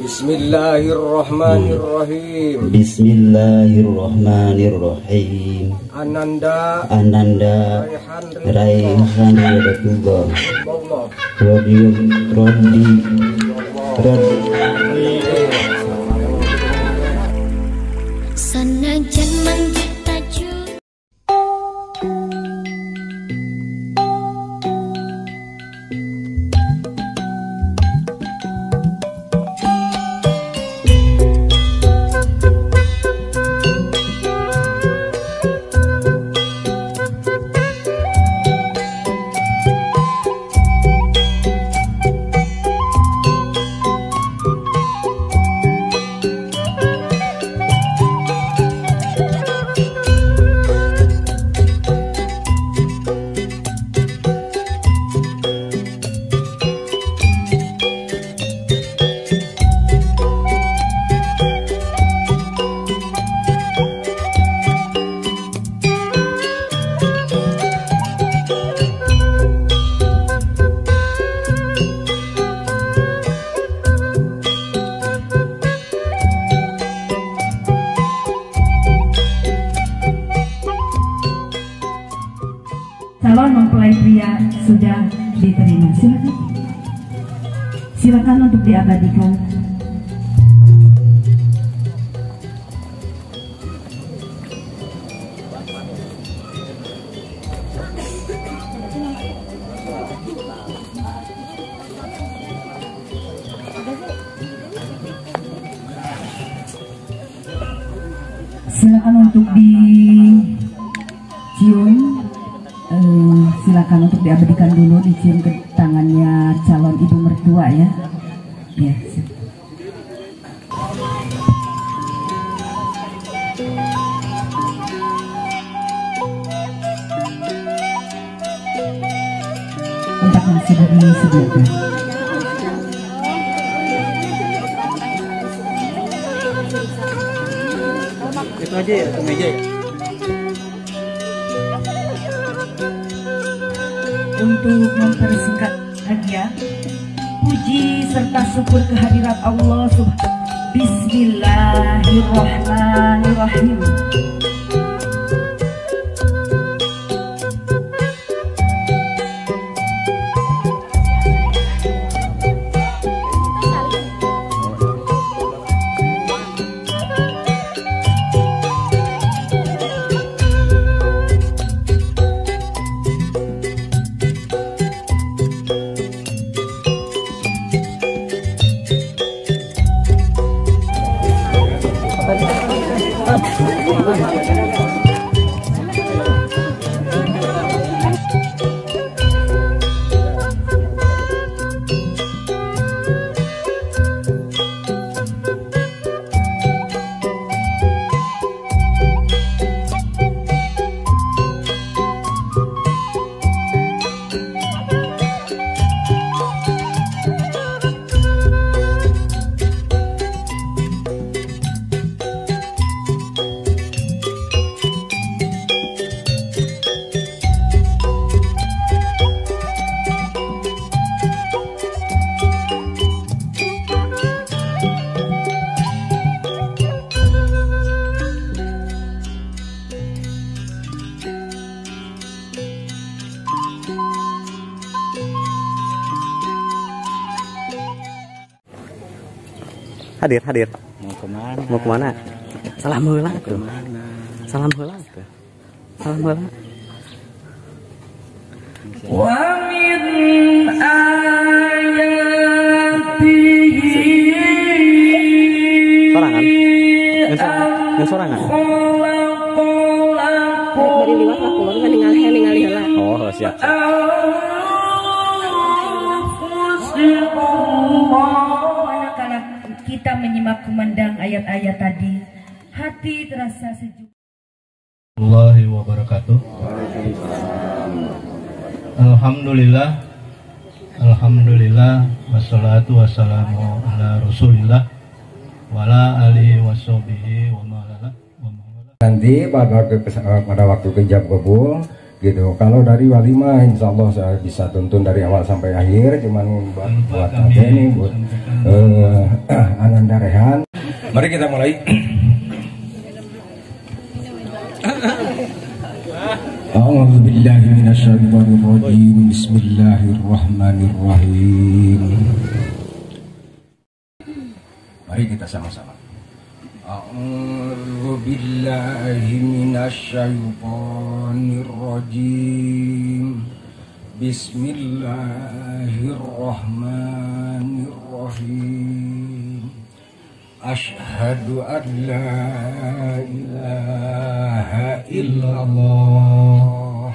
Bismillahirrahmanirrahim. Bismillahirrahmanirrahim. Ananda Raihan Yadatuba Rodi Sanajan manggita ju. Calon mempelai pria sudah diterima. Silakan untuk diabadikan. Silakan untuk dicium. Silakan untuk diabadikan dulu, dicium ke tangannya calon ibu mertua ya. Ya. Tempat yang sudah disediakan. Itu aja ya, ke meja ya. Untuk mempersingkat hadiah, puji serta syukur kehadirat Allah Subhanahu. Bismillahirrahmanirrahim. Hadir. Mau kemana? Salam heula tuh. Salam heula. Wa min ayatihi sorangan. Ngan sorangan. Dari liwat lah keluar kan ningali heula. Oh, siap. Manakala kita menyimak kumandang ayat-ayat tadi, hati terasa sejuk. Warahmatullahi wabarakatuh. Alhamdulillah wassalatu wassalamu ala rasulillah wala alihi washabihi wa ma'ala. Nanti pada waktu ke jam kabul gitu. Kalau dari walimah insya Allah saya bisa tuntun dari awal sampai akhir, cuman buat apa ini buat anak Ananda Rehan. Mari kita mulai. A'udzu billahi minasyaitonir rajim. Bismillahirrahmanirrahim. Mari kita sama-sama. A'udzu billahi minasyaitonir rajim. Bismillahirrahmanirrahim. Asyhadu an la ilaha illallah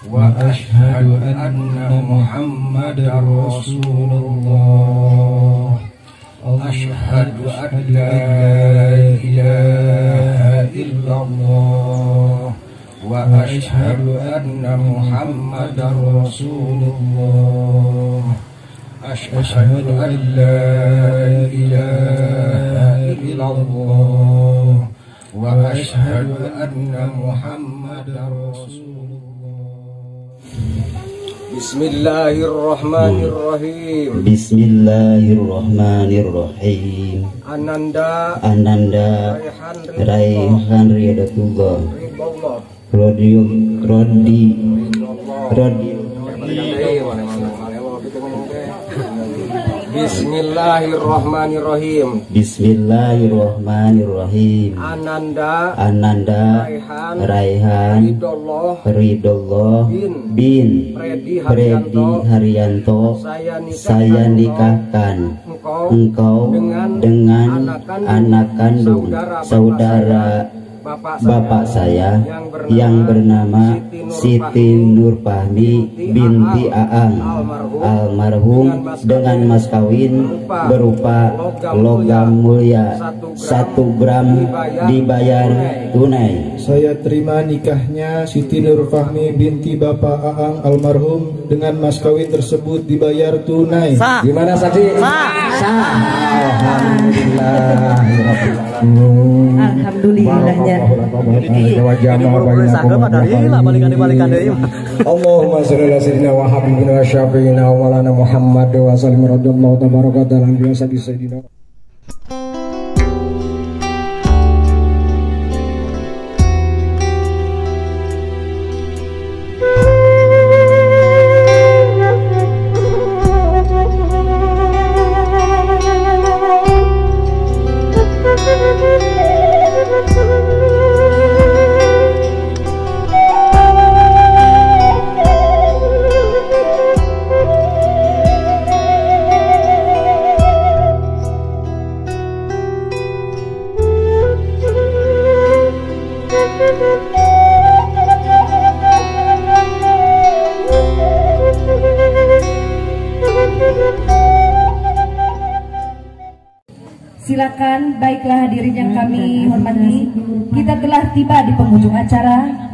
wa asyhadu anna Muhammadar Rasulullah. Asyhadu an la ilaha illallah wa asyhadu anna Muhammadar Rasulullah. Asyhadu an la ilaha illallah wa asyhadu anna Muhammadar Rasulullah. Bismillahirrahmanirrahim. Bismillahirrahmanirrahim. Ananda Raihan Riyadatullah Rodi Bismillahirrahmanirrahim. Bismillahirrahmanirrahim. Ananda Raihan Ridollah bin Freddy Haryanto, saya nikahkan engkau dengan anak kandung saudara bapak saya yang bernama Siti Nurfahmi binti Aang almarhum dengan mas kawin berupa logam mulia 1 gram dibayar tunai. Saya terima nikahnya Siti Nurfahmi binti Bapak Aang almarhum dengan mas kawin tersebut dibayar tunai. Gimana Sadi? Alhamdulillahnya. Allahumma sholli ala sayyidina wa habibina wa syafiina wa maulana Muhammad wa sallim radhiyallahu tabaraka ta'ala an sayyidina. Silakan, baiklah hadirin yang kami hormati, kita telah tiba di penghujung acara.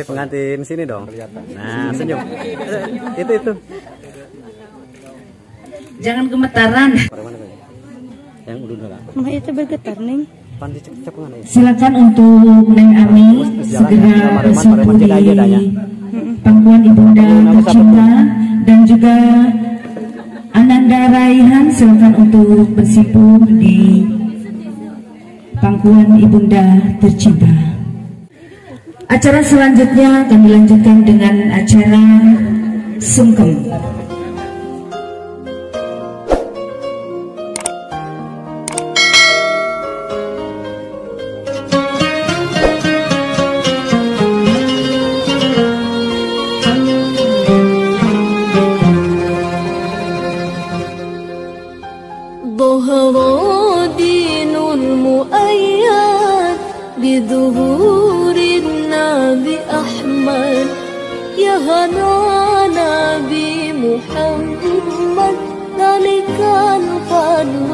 Pengantin sini dong. Nah, senyum. Itu. Jangan gemetaran. Yang udah Mah itu bergetar nih. Silakan untuk Neng Ami segera bersimpul di pangkuan Ibunda tercinta, dan juga Ananda Raihan silakan untuk bersimpul di pangkuan Ibunda tercinta. Acara selanjutnya akan dilanjutkan dengan acara sungkem. Nabi Muhammad nalikan padu